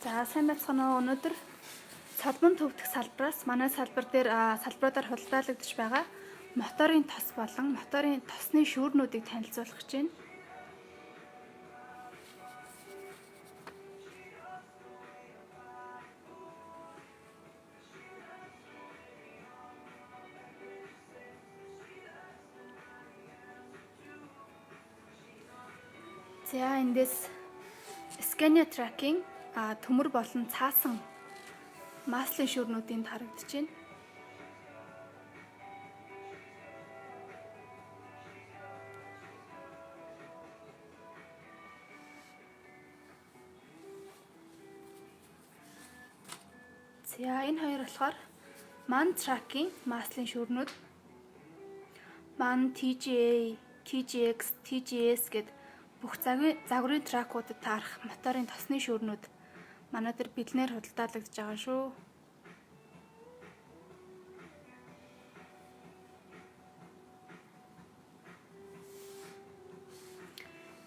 За сайн байцгаана уу. Өнөөдөр салбан төвдөх салбараас манай салбар дээр салбаруудаар худалдаалагдж байгаа моторын тос болон моторын тосны шүүрнүүдийг танилцуулах гэж байна. За эндээс Scania Tracking төмөр болон цаасан маслын шүүрнүүдийн харагдаж байна. За энэ хоёр болохоор MAN Tracking маслын шүүрнүүд, MAN TGA, TGX, TGS гэдэг бүх загварын тракуудад таарах моторын тосны шүүрнүүд манай дээр бэлнээр худалдаалагдж байгаа шүү.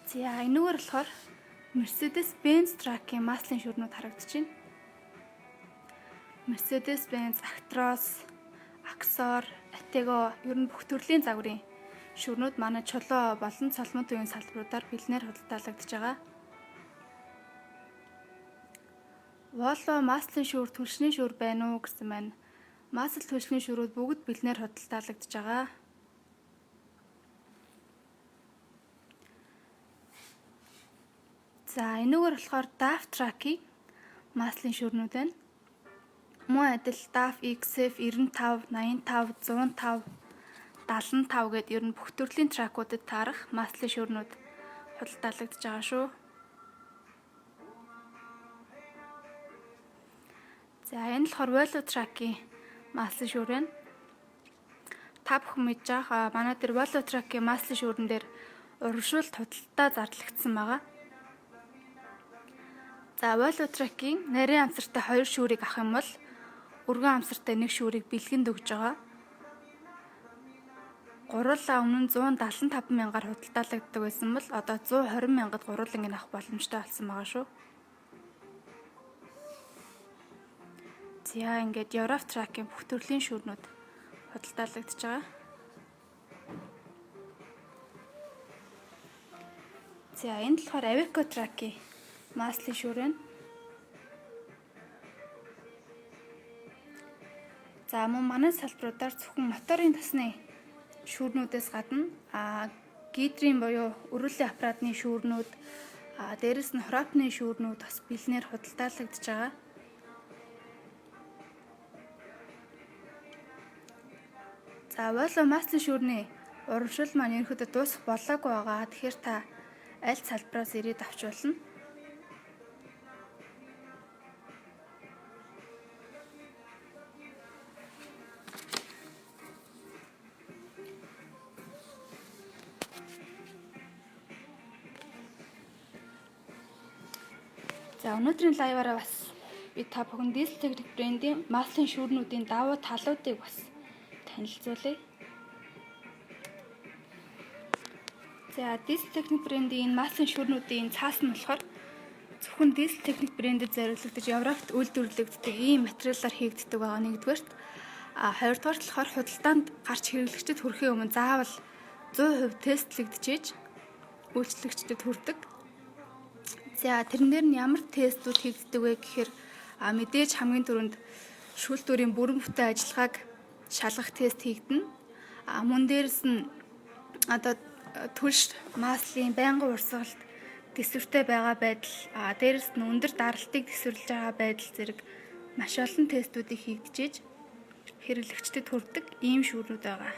За энэгээр болохоор Mercedes-Benz Tracking маслын шүүрнүүд харагдаж байна. Mercedes-Benz, Actros, Axor, Atego ер нь бүх төрлийн загварын шүүрнүүд манай чулуу болон цолмон төвийн салбаруудаар бэлнээр худалдаалагдж байгаа. Volvo маслын шүүр, түлшний шүүр байна уу гэсэн байна. Масл түлшний шүүрүүд бүгд бэлнээр худалдаалагдж байгаа. За энэгээр болохоор DAF Tracking маслын шүүрнүүд байна. Мөн адил DAF XF 95, 85, 105, 75 гэдэг ер нь бүх төрлийн тракуудад таарах маслын шүүрнүүд худалдаалагдж байгаа шүү. За энэ болохоор Volvo Tracking маслын шүүр байна. Та бүхэн мэдж байгаа манай дээр Volvo Tracking маслын шүүрэн дээр урагшуулт худалдаа зарлагдсан байгаа. За Volvo Tracking нарийн амсартай 2 шүүрийг авах юм бол өргөн амсартай 1 шүүрийг бэлгэнд өгж байгаа. Гурлаа өмнө нь 175 мянгаар худалдаалагддаг байсан бол одоо 120 мянгад гурлангийн авах боломжтой болсон байгаа шүү. За ингээд Eurof Tracking бүх төрлийн шүүрнүүд худалдаалагдж байгаа. За энэ болохоор Iveco Tracking маслын шүүр байна. За мөн манай салбаруудаар зөвхөн моторын тосны шүүрнүүдээс гадна гидрийн буюу өрүүлэн аппаратны шүүрнүүд, дээрэс нь хропны шүүрнүүд бас бэлнээр худалдаалагдж байгаа. За Volvo маслын шүүрний урамшил маань ерөнхийдөө дуусах болоогүй байгаа. Тэгэхээр та аль салбараас ирээд авч болно. За өнөөдрийн лайваараа бас би та бүхэн Diesel Technic брендийн маслын шүүрнүүдийн давуу талуудыг бас танилцуулъя. За Diesel Technic брендийн энэ маслын шүүрнүүдийн цаас нь болохоор зөвхөн Diesel Technic брендэд зориулагдаж Европт үйлдвэрлэгддэг ийм материалаар хийгддэг байгаа нэгдүгээрт. Хоёрдугаарт болохоор худалдаанд гарч хэрэглэгчдэд хүрэхээ өмнө заавал 100% тестлэгдэж үйлчлэгчдэд хүрдэг. За тэрнээр нь ямар тестүүд хийгддэг вэ гэхээр мэдээж хамгийн түрүүнд шүүлтүүрийн бүрэн бүтээн ажиллагааг шалгах тест хийгдэнэ. Мөн дээрэс нь одоо түлш маслын байнгын урсгалд тэсвэртэй байгаа байдал, дээрэс нь өндөр даралтыг тэсвэрлэж байгаа байдал зэрэг маш олон тестүүдийг хийгдэж хэрэглэгчдэд хүрдэг ийм шүүрнүүд байгаа.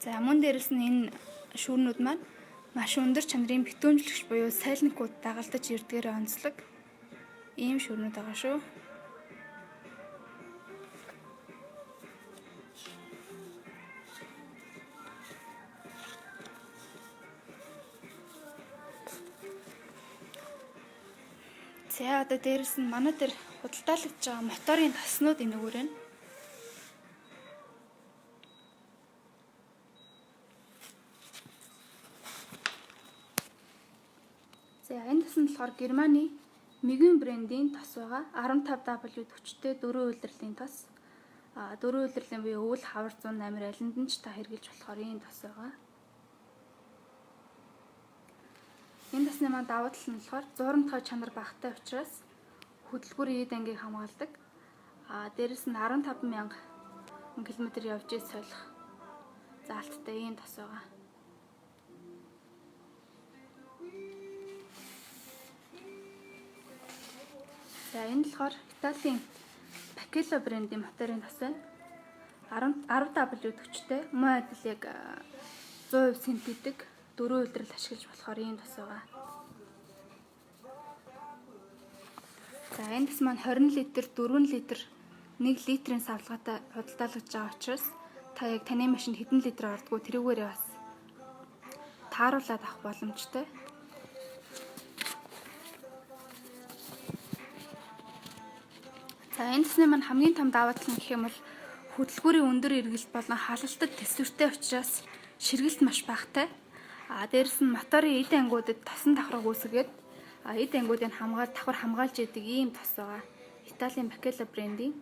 За мөн дээрэс нь энэ шүүрнүүд маань маш өндөр чанарын битүүмжлэгч буюу сайлникууд дагалдаж ирдгээрээ онцлог ийм шүүрнүүд байгаа шүү. За одоо дээрэс нь манай дээр худалдаалагдж байгаа моторын тоснууд энэгээр байна. За энэ тас нь болохоор Германы Мигүн брендийн тос байгаа. 15W хүчтэй 4 улирлын тос. 4 улирлын буюу өвөл, хавар, зун, намир алинд нь ч та хэрглэж болохоор энэ тос байгаа. Энэ тосны маань давуу тал нь болохоор зуурмтгай чанар багатай учраас хөдөлгүүрийн эд ангийг хамгаалдаг. Дээрэс нь 15,000 км явж солих заалттай энэ тос байгаа. За энэ болохоор Италийн Pachello брендийн моторын тос байна. 10W хүчтэй мөн адил яг 100% синтетик 4 улирал ашиглаж болохоор энэ тос байгаа. За энэ тос маань 20 литр, 4 литр, 1 литрийн савлгаатай худалдаалгаж байгаа учраас та яг таны машинд хэдэн литр ордгоо тэрүүгээрээ бас тааруулаад авах боломжтой. За энэ тосны маань хамгийн том давуу тал нь гэх юм бол хөдөлгүүрийн өндөр эргэлт болон халалтад төсвөртэй учраас ширгэлт маш багатай. Дээрэс нь моторын эд ангиудад тосон давхраг үүсгээд эд ангиудыг давхар хамгаалж идэг ийм тос байгаа. Италийн Pachello брендийн.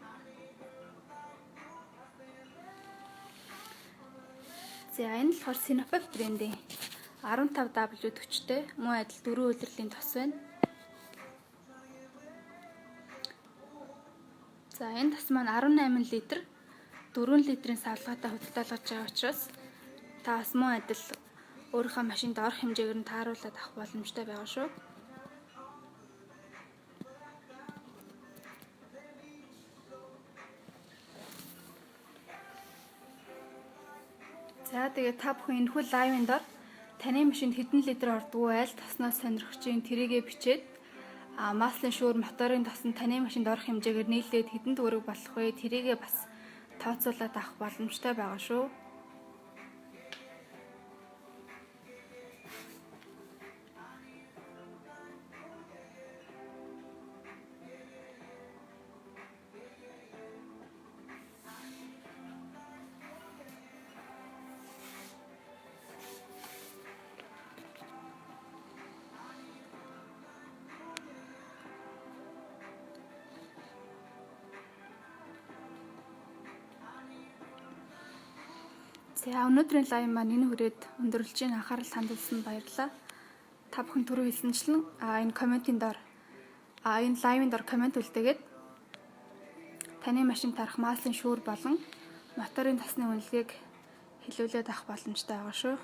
За энэ болохоор Sinopec брендийн 15W хүчтэй мөн адил 4 улирлын тос байна. За энэ тос маань 18 литр 4 литрийн савлгаатай худалдаалгаж байгаа учраас та бас мөн адил өөрийнхөө машинд орох хэмжээгээр нь тааруулаад авах боломжтой байгаа шүү. За тэгээд та бүхэн энэхүү лайвын дор таны машинд хэдэн литр ордгоо айл тосноос сонирхож ийн тэрийгэ бичээд Маслын шүүр моторын тос нь таны машинд орох хэмжээгээр нийлээд хэдэн төгрөг болох вэ? Тэрийгэ бас тооцоолоод авах боломжтой байгаа шүү. За өнөөдрийн лайв маань энэ хүрээд өндөрлж ийн анхаарал хандуулсанд баярлалаа. Та бүхэн түрүү хэлсэнчлэн энэ комментийн дор энэ лайвын дор коммент үлдээгээд таны машин тарах Маслын шүүр болон моторын тосны үнэлгээг хэлүүлээд авах боломжтой байгаа шүү.